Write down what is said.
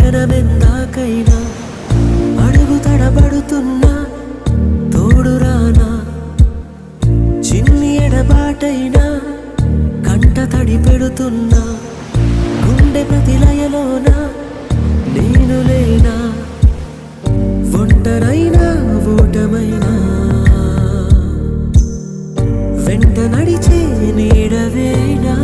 క్షణమెందాకైనా అడుగు తడబడుతున్నా తోడురానా చిన్ని ఎడబాటైనా కంట తడి పెడుతున్నా గుండె ప్రతిలయలోన నేను లేనా ఒంటరైనా ఓటమైనా వెంట నడిచే నీడవేనా